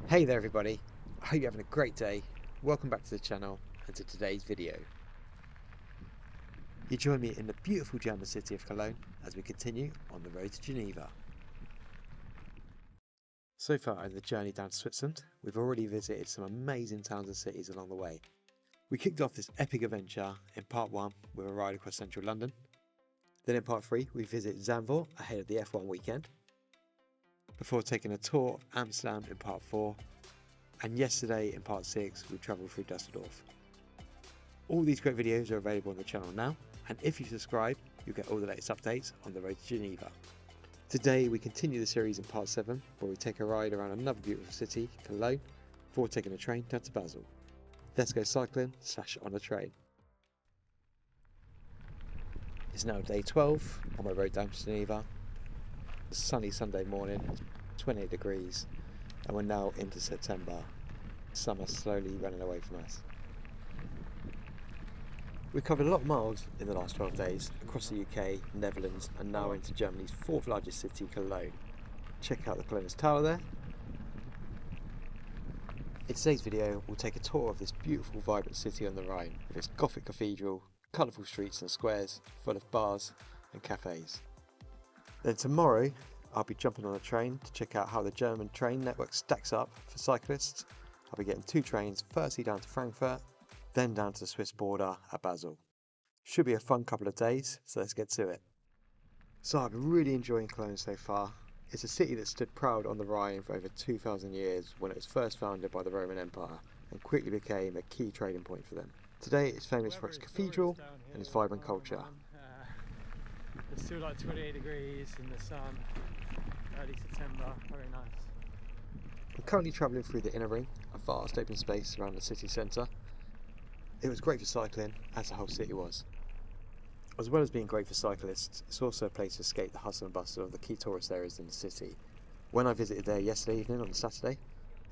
Hey there everybody, I hope you're having a great day. Welcome back to the channel and to today's video. You join me in the beautiful German city of Cologne as we continue on the road to Geneva. So far in the journey down to Switzerland, we've already visited some amazing towns and cities along the way. We kicked off this epic adventure in part 1 with a ride across central London. Then in part 3 we visit Zandvoort ahead of the F1 weekend, before taking a tour of Amsterdam in part 4, and yesterday in part 6 we travelled through Dusseldorf. All these great videos are available on the channel now, and if you subscribe you'll get all the latest updates on the road to Geneva. Today we continue the series in part 7 where we take a ride around another beautiful city, Cologne, before taking a train down to Basel. Let's go cycling / on a train. It's now day 12 on my road down to Geneva. A sunny Sunday morning, 28 degrees, and we're now into September. Summer slowly running away from us. We've covered a lot of miles in the last 12 days across the UK, Netherlands, and now into Germany's 4th largest city, Cologne. Check out the Kolner Tower there. In today's video we'll take a tour of this beautiful vibrant city on the Rhine with its Gothic cathedral, colourful streets and squares full of bars and cafes. Then tomorrow I'll be jumping on a train to check out how the German train network stacks up for cyclists. I'll be getting 2 trains, firstly down to Frankfurt, then down to the Swiss border at Basel. Should be a fun couple of days, so let's get to it. So I've been really enjoying Cologne so far. It's a city that stood proud on the Rhine for over 2,000 years when it was first founded by the Roman Empire and quickly became a key trading point for them. Today it's famous for its cathedral and its vibrant culture. It's still like 28 degrees in the sun, early September, very nice. I'm currently travelling through the inner ring, a vast open space around the city centre. It was great for cycling, as the whole city was. As well as being great for cyclists, it's also a place to escape the hustle and bustle of the key tourist areas in the city. When I visited there yesterday evening on Saturday,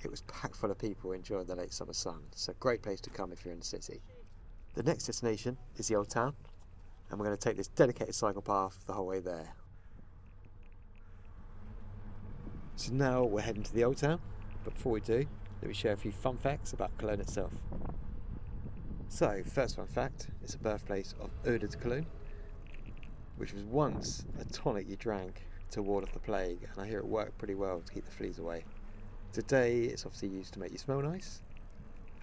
it was packed full of people enjoying the late summer sun, so a great place to come if you're in the city. The next destination is the Old Town, and we're going to take this dedicated cycle path the whole way there. So now we're heading to the Old Town, but before we do, let me share a few fun facts about Cologne itself. So, first fun fact, it's the birthplace of Eau de Cologne, which was once a tonic you drank to ward off the plague, and I hear it worked pretty well to keep the fleas away. Today it's obviously used to make you smell nice,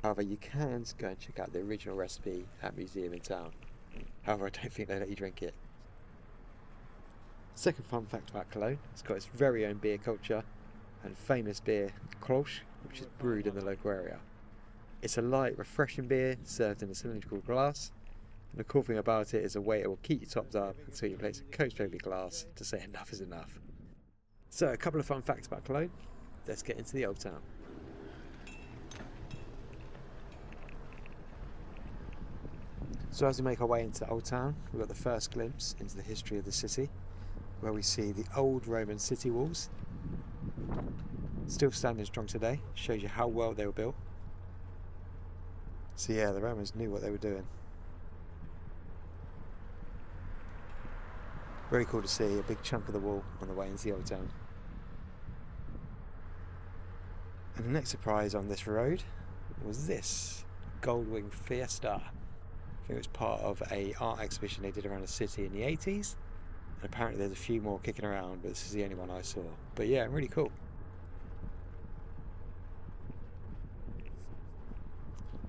however you can go and check out the original recipe at a museum in town. However, I don't think they let you drink it. Second fun fact about Cologne, it's got its very own beer culture and famous beer, Kolsch, which is brewed in the local area. It's a light, refreshing beer served in a cylindrical glass, and the cool thing about it is the way it will keep you topped up until you place a coast over your glass to say enough is enough. So, a couple of fun facts about Cologne. Let's get into the Old Town. So as we make our way into the Old Town, we've got the first glimpse into the history of the city, where we see the old Roman city walls, still standing strong today. Shows you how well they were built. So yeah, the Romans knew what they were doing. Very cool to see a big chunk of the wall on the way into the Old Town. And the next surprise on this road was this Goldwing Fiesta. It was part of an art exhibition they did around the city in the 80s, and apparently there's a few more kicking around, but this is the only one I saw. But yeah, really cool.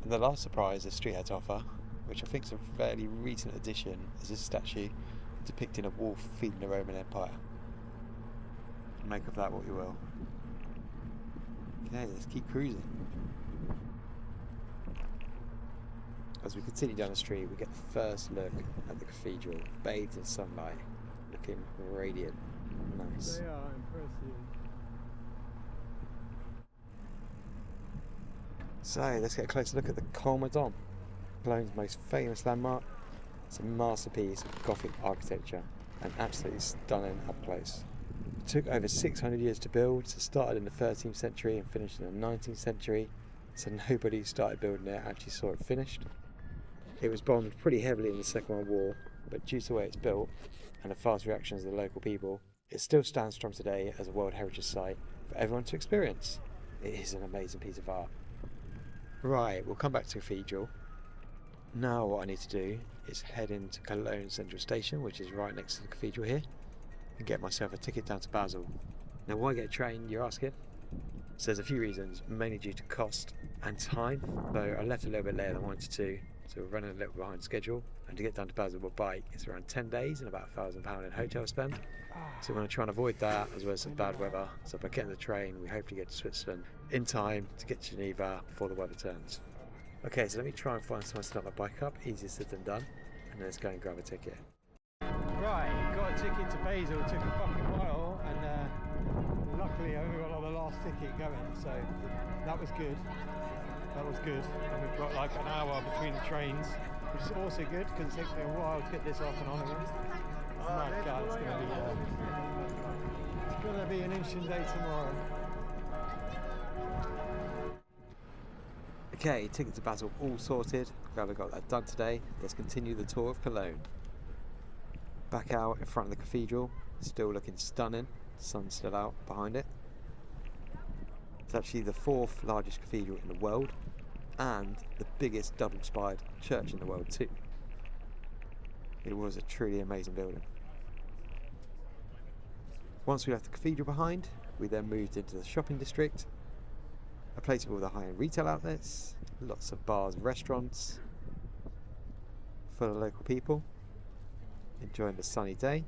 And the last surprise the street had to offer, which I think is a fairly recent addition, is this statue depicting a wolf feeding the Roman Empire. Make of that what you will. Okay, let's keep cruising. As we continue down the street, we get the first look at the cathedral, bathed in sunlight, looking radiant. Nice. They are impressive. So, let's get a closer look at the Kolner Dom, Cologne's most famous landmark. It's a masterpiece of Gothic architecture and absolutely stunning up close. It took over 600 years to build, so it started in the 13th century and finished in the 19th century, so nobody who started building it actually saw it finished. It was bombed pretty heavily in the Second World War, but due to the way it's built and the fast reactions of the local people, it still stands strong today as a World Heritage Site for everyone to experience. It is an amazing piece of art. Right, we'll come back to the cathedral. Now what I need to do is head into Cologne Central Station, which is right next to the cathedral here, and get myself a ticket down to Basel. Now why get a train, you're asking? So there's a few reasons, mainly due to cost and time. So I left a little bit later than I wanted to, so we're running a little behind schedule. And to get down to Basel by bike, it's around 10 days and about £1,000 in hotel spend. So we're going to try and avoid that, as well as some bad weather. So by getting the train, we hopefully get to Switzerland in time to get to Geneva before the weather turns. Okay, so let me try and find someone to start my bike up. Easier said than done. And then let's go and grab a ticket. Right, got a ticket to Basel. It took a fucking while, and luckily I only got like the last ticket going, so that was good. That was good. And we've got like an hour between the trains, which is also good because it takes me a while to get this off and on again. Oh my God, it's gonna be an interesting day tomorrow. Okay, ticket to Basel all sorted. Glad I got that done today. Let's continue the tour of Cologne. Back out in front of the cathedral, still looking stunning. Sun's still out behind it. It's actually the 4th largest cathedral in the world and the biggest double-spired church in the world too. It was a truly amazing building. Once we left the cathedral behind, we then moved into the shopping district, a place with all the high-end retail outlets, lots of bars and restaurants, full of local people, enjoying the sunny day.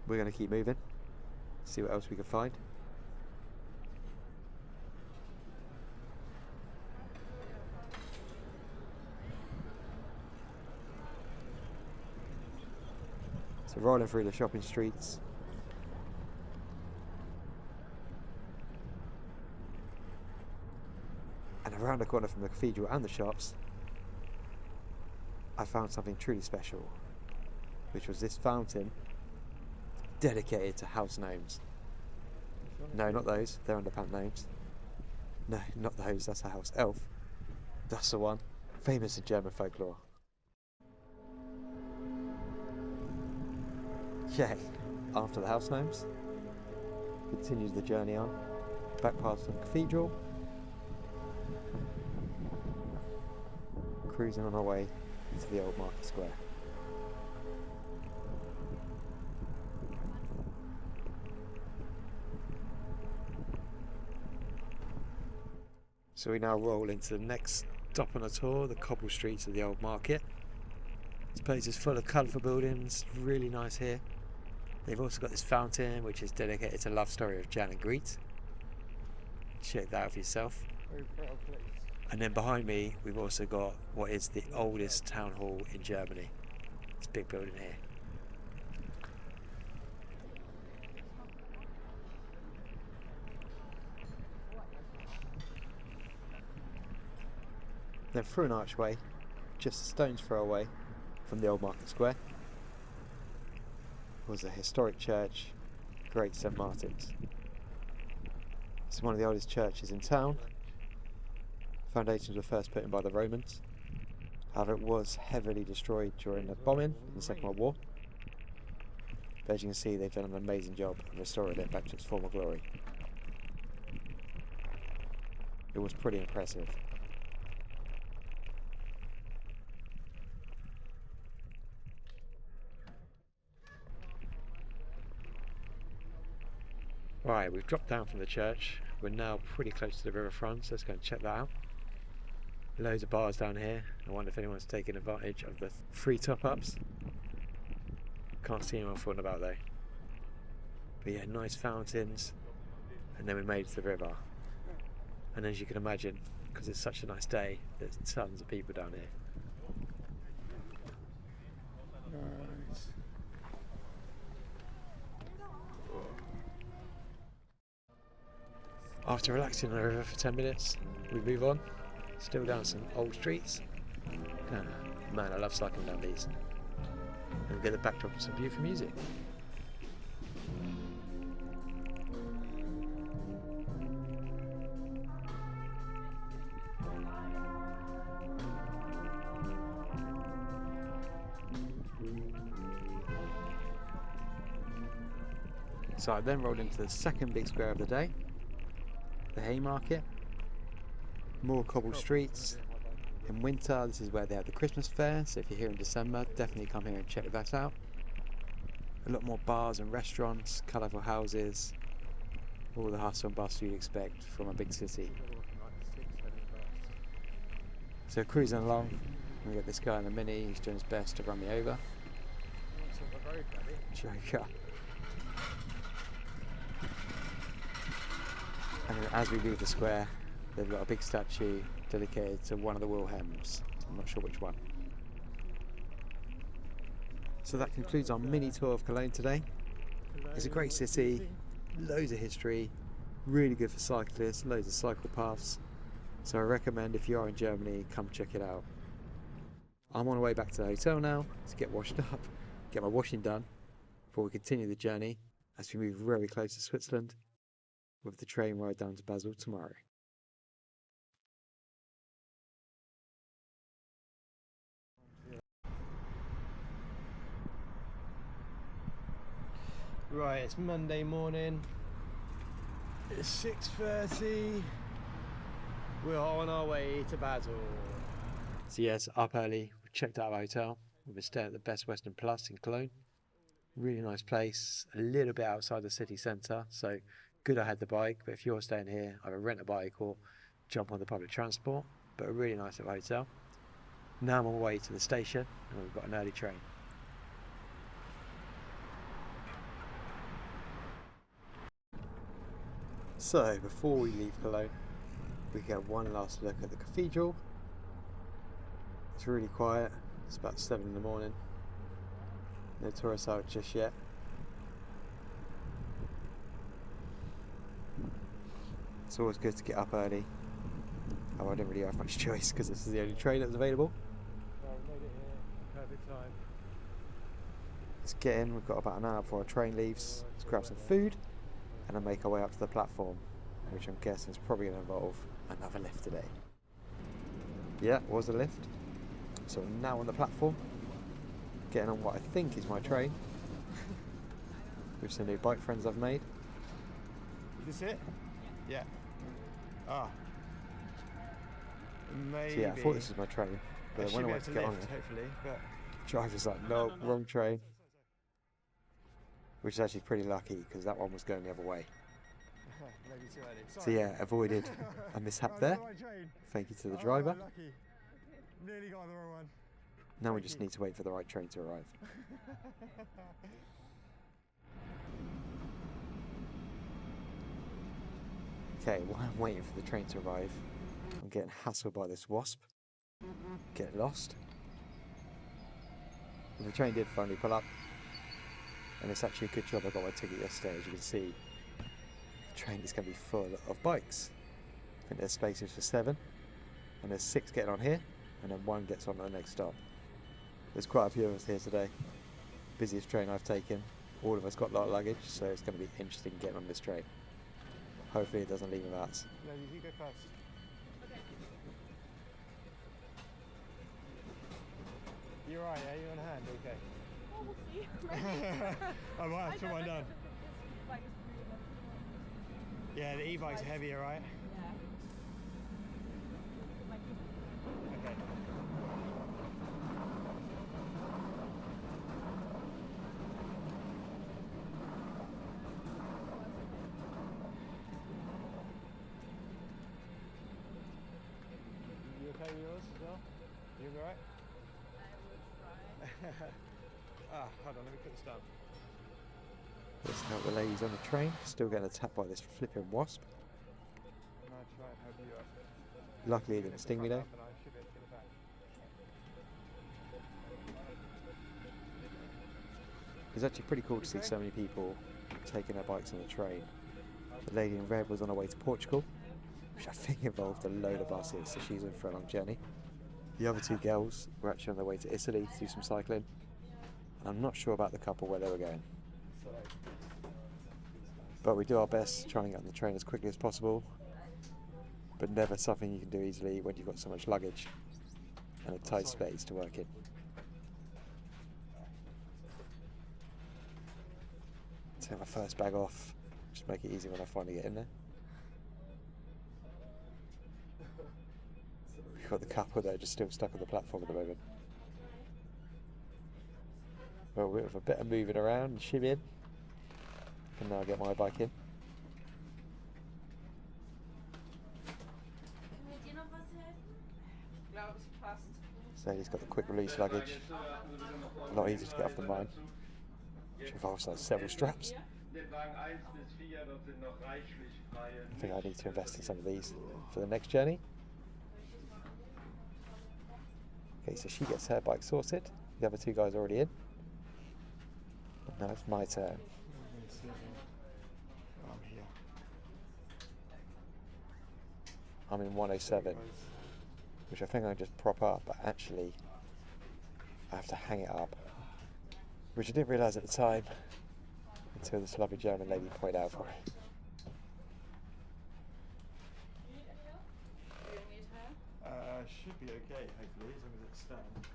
We're going to keep moving, see what else we can find. So rolling through the shopping streets. And around the corner from the cathedral and the shops, I found something truly special, which was this fountain dedicated to house gnomes. No, not those, they're underpant gnomes. No, not those, that's a house elf. That's the one, famous in German folklore. Okay, after the house gnomes, continues the journey on, back past the cathedral, cruising on our way to the old market square. So we now roll into the next stop on the tour, the cobble streets of the old market. This place is full of colourful buildings, really nice here. They've also got this fountain which is dedicated to the love story of Jan and Greet. Check that out for yourself. Very proud place. And then behind me we've also got what is the oldest town hall in Germany. This big building here. Then through an archway, just a stone's throw away from the old market square, was a historic church, Great St Martin's. It's one of the oldest churches in town. Foundations were first put in by the Romans. However, it was heavily destroyed during the bombing in the Second World War. But as you can see, they've done an amazing job of restoring it back to its former glory. It was pretty impressive. Right, we've dropped down from the church. We're now pretty close to the riverfront, so let's go and check that out. Loads of bars down here. I wonder if anyone's taking advantage of the free top-ups. Can't see anyone fooling about though. But yeah, nice fountains. And then we made it to the river. And as you can imagine, because it's such a nice day, there's tons of people down here. Nice. After relaxing on the river for 10 minutes, we move on, still down some old streets. Man, I love cycling down these. And we get the backdrop of some beautiful music. So I then rolled into the second big square of the day, the Haymarket. More cobbled streets. In winter, this is where they have the Christmas fair, so if you're here in December, definitely come here and check that out. A lot more bars and restaurants, colourful houses, all the hustle and bustle you'd expect from a big city. So cruising along, we got this guy in the Mini who's doing his best to run me over. Joker. And then as we leave the square, they've got a big statue dedicated to one of the Wilhelms. I'm not sure which one. So that concludes our mini tour of Cologne today. It's a great city, loads of history, really good for cyclists, loads of cycle paths. So I recommend if you are in Germany, come check it out. I'm on the way back to the hotel now to get washed up, get my washing done before we continue the journey as we move very close to Switzerland with the train ride down to Basel tomorrow. Right, it's Monday morning. It's 6:30. We're on our way to Basel. So yes, up early, we checked out our hotel. We've been staying at the Best Western Plus in Cologne. Really nice place, a little bit outside the city centre, so good I had the bike, but if you're staying here, either rent a bike or jump on the public transport, but a really nice little hotel. Now I'm on my way to the station and we've got an early train. So before we leave Cologne, we get one last look at the cathedral. It's really quiet, it's about 7 in the morning. No tourists out just yet. It's always good to get up early. Oh, I didn't really have much choice because this is the only train that's available. Well, we made it here, perfect time. Let's get in, we've got about an hour before our train leaves. Let's grab some food and then make our way up to the platform, which I'm guessing is probably going to involve another lift today. Yeah, it was a lift. So we're now on the platform, getting on what I think is my train with some new bike friends I've made. Is this it? Yeah. Ah. Maybe. So yeah, I thought this was my train, but when I went to get on it, hopefully, but the driver's like, no, wrong train. Which is actually pretty lucky because that one was going the other way. maybe too early. So yeah, avoided a mishap there. Thank you to the driver. Lucky. Nearly got on the wrong one. Now we just need to wait for the right train to arrive. Okay, while I'm waiting for the train to arrive, I'm getting hassled by this wasp. Get lost. And the train did finally pull up. And it's actually a good job I got my ticket yesterday. As you can see, the train is going to be full of bikes. I think there's spaces for 7. And there's 6 getting on here. And then 1 gets on at the next stop. There's quite a few of us here today. Busiest train I've taken. All of us got a lot of luggage, so it's going to be interesting getting on this train. Hopefully it doesn't leave without us. No, you go first. You're right, yeah? You're on hand, okay. Oh, we'll see. I might have to put mine down. Yeah, the e-bikes are heavier, right? Okay. You okay with yours as well? You alright? Hold on, let me put this down. Let's help the ladies on the train. Still getting attacked by this flipping wasp. Can I try and help you up? Luckily it didn't sting me though. It's actually pretty cool to see so many people taking their bikes on the train. The lady in red was on her way to Portugal, which I think involved a load of buses, so she's in for a long journey. The other 2 girls were actually on their way to Italy to do some cycling. And I'm not sure about the couple where they were going. But we do our best trying to get on the train as quickly as possible. But never something you can do easily when you've got so much luggage and a tight space to work in. Take my first bag off, just make it easy when I finally get in there. We've got the couple that are just still stuck on the platform at the moment. Well, with a bit of moving around and shimmying, I can now get my bike in. So he's got the quick release luggage, a lot easier to get off than mine, which involves like several straps. I think I need to invest in some of these for the next journey. Okay, so she gets her bike sorted, the other two guys are already in. And now it's my turn. I'm in 107. Which I think I just prop up, but actually I have to hang it up, which I didn't realise at the time until this lovely German lady pointed out for me. Should be okay, hopefully, as long as it's stands.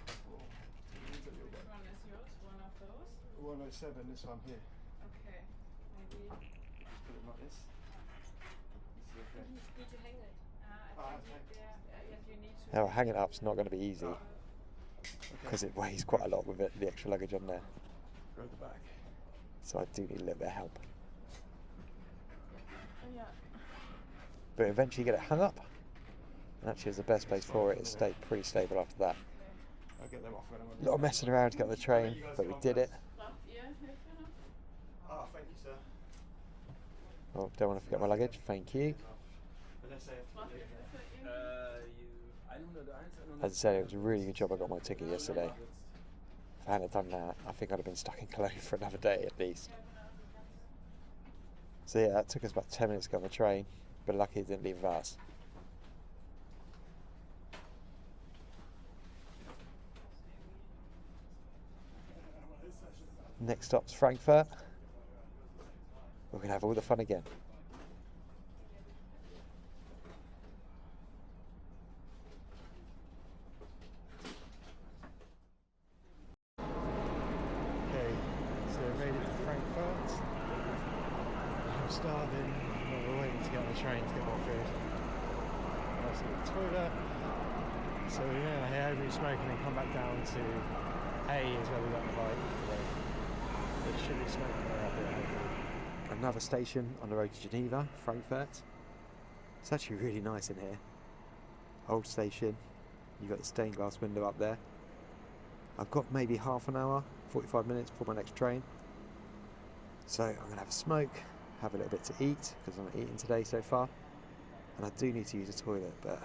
Which one is yours? One of those? 107, this one here. Okay. Maybe. Just put it like this. Okay. Need to hang it. I think yes, you need to. Now hanging it up's not going to be easy because it weighs quite a lot with it, the extra luggage on there. Go at the back. So I do need a little bit of help. Yeah. But eventually get it hung up. And actually it's the best place for it. It stayed pretty stable after that. I'll get them off when I'm on A lot of messing around to get on the train, but we did it. Yeah, Oh, thank you, sir. Oh, don't want to forget my luggage. Thank you. Unless I have to leave. As I said, it was a really good job I got my ticket yesterday. If I hadn't done that, I think I'd have been stuck in Cologne for another day at least. So yeah, that took us about 10 minutes to get on the train, but lucky it didn't leave with us. Next stop's Frankfurt. We're going to have all the fun again. Okay, so we made it to Frankfurt. I'm starving, but we're waiting to get on the train to get more food. I also got the toilet. So we're going to head over smoking and come back down to A is where we got the bike today. It should be smoking around here. Another station on the road to Geneva, Frankfurt. It's actually really nice in here. Old station. You've got the stained glass window up there. I've got maybe half an hour, 45 minutes before my next train. So I'm going to have a smoke, have a little bit to eat, because I'm not eating today so far. And I do need to use a toilet, but...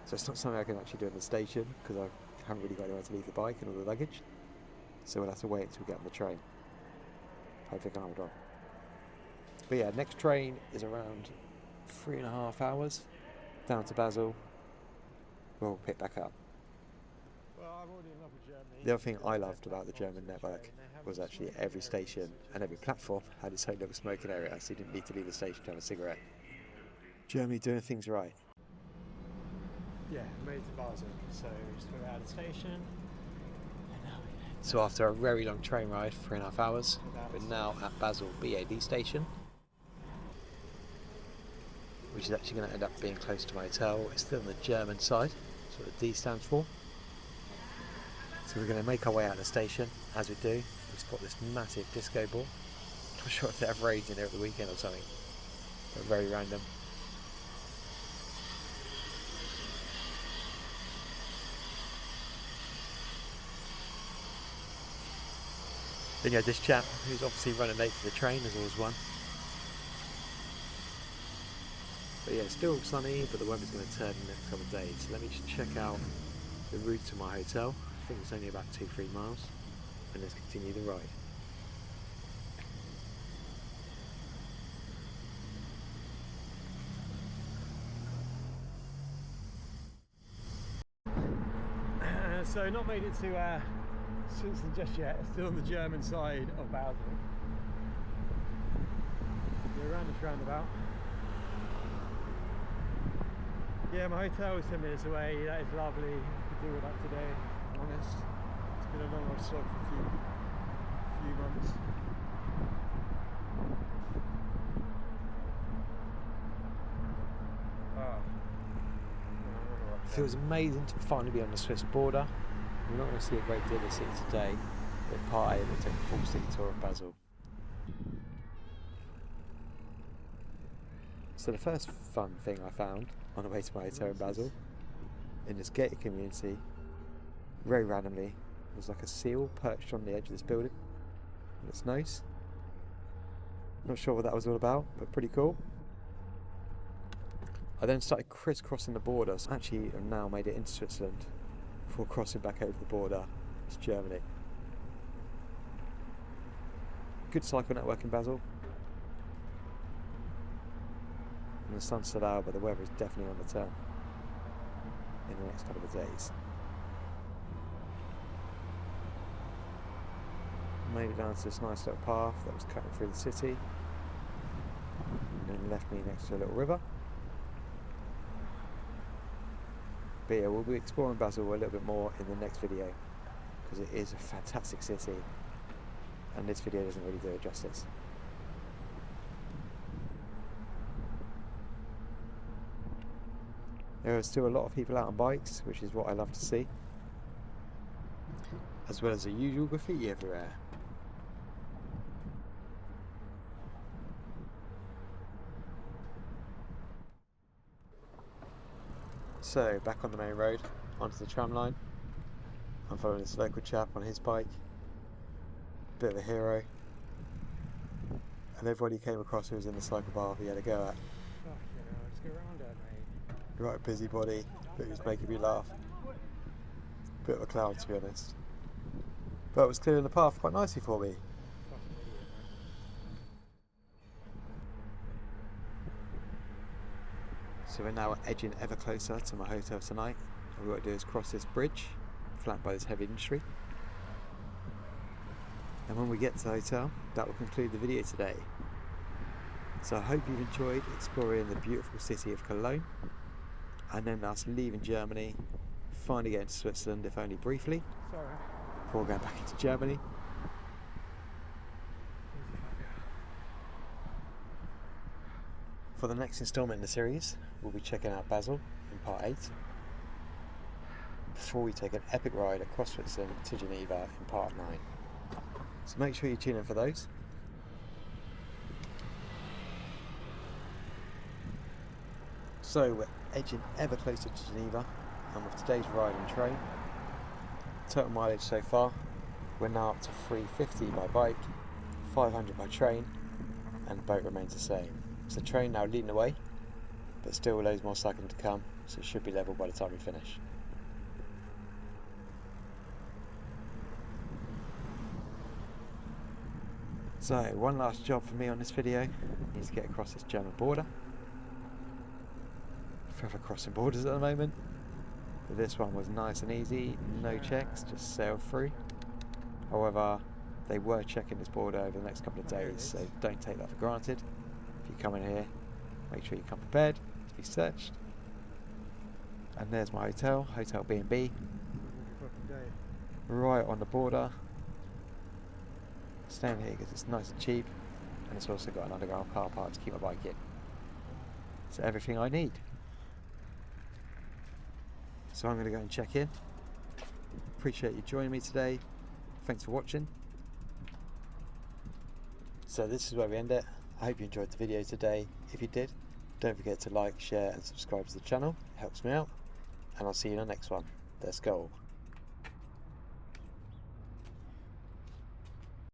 So it's not something I can actually do in the station, because I haven't really got anywhere to leave the bike and all the luggage. So we'll have to wait until we get on the train. Hopefully I can hold on. But yeah, next train is around 3.5 hours down to Basel. We'll pick back up. Well, I'm already in love with Germany. The other thing I loved about the German network was actually every station and every platform had its own little smoking area, so you didn't need to leave the station to have a cigarette. Germany doing things right. Yeah, made it to Basel, so we just went out of the station. And now we're So after a very long train ride, 3.5 hours, we're now at Basel BAD station, which is actually going to end up being close to my hotel. It's still on the German side, that's what the D stands for. So we're going to make our way out of the station. As we do, we spot this massive disco ball. I'm not sure if they have raves in there at the weekend or something. They're very random. Then you had this chap who's obviously running late for the train, there's always one. But yeah, it's still sunny, but the weather's going to turn in the next couple of days. So let me just check out the route to my hotel. I think it's only about 2-3 miles. And let's continue the ride. So not made it to Switzerland just yet, still on the German side of Basel. We're around this roundabout. Yeah, my hotel is 10 minutes away, that is lovely. I could do with that today, if I'm honest. It's been a long old slog for a few months. Feels amazing to finally be on the Swiss border. We're not going to see a great deal of the city today, but in part A we'll take a full city tour of Basel. So the first fun thing I found on the way to my hotel in Basel, in this gated community, very randomly, was like a seal perched on the edge of this building. On its nose. Not sure what that was all about, but pretty cool. I then started crisscrossing the border, so actually I've now made it into Switzerland before crossing back over the border to Germany. Good cycle network in Basel. And the sun's still out, but the weather is definitely on the turn in the next couple of days. Made it down to this nice little path that was cutting through the city and then left me next to a little river. But yeah, we'll be exploring Basel a little bit more in the next video because it is a fantastic city and this video doesn't really do it justice. There are still a lot of people out on bikes, which is what I love to see, as well as the usual graffiti everywhere. So back on the main road, onto the tram line. I'm following this local chap on his bike, bit of a hero, and everyone he came across who was in the cycle path he had a go at. Let's go around there, mate. Right busybody, but he was making me laugh. Bit of a clown to be honest. But it was clearing the path quite nicely for me. Fucking idiot, man. So we're now edging ever closer to my hotel tonight. All we've got to do is cross this bridge, flanked by this heavy industry. And when we get to the hotel, that will conclude the video today. So I hope you've enjoyed exploring the beautiful city of Cologne, and then us leaving Germany, finally getting to Switzerland, if only briefly, Sorry. before going back into Germany. For the next instalment in the series, we'll be checking out Basel in part 8, before we take an epic ride across Switzerland to Geneva in part 9. So make sure you tune in for those. So we're edging ever closer to Geneva, and with today's ride and train, total mileage so far, we're now up to 350 by bike, 500 by train, and the boat remains the same. So the train now leading the way, but still loads more cycling to come, so it should be level by the time we finish. So one last job for me on this video is to get across this German border. Forever crossing borders at the moment, but this one was nice and easy, no checks, just sailed through. However, they were checking this border over the next couple of days, so don't take that for granted. If you come in here, make sure you come prepared to be searched. And there's my hotel, Hotel B&B, right on the border. Staying here because it's nice and cheap, and it's also got an underground car park to keep my bike in. So everything I need. So I'm going to go and check in. Appreciate you joining me today. Thanks for watching. So this is where we end it. I hope you enjoyed the video today. If you did, don't forget to like, share and subscribe to the channel. It helps me out. And I'll see you in the next one. Let's go.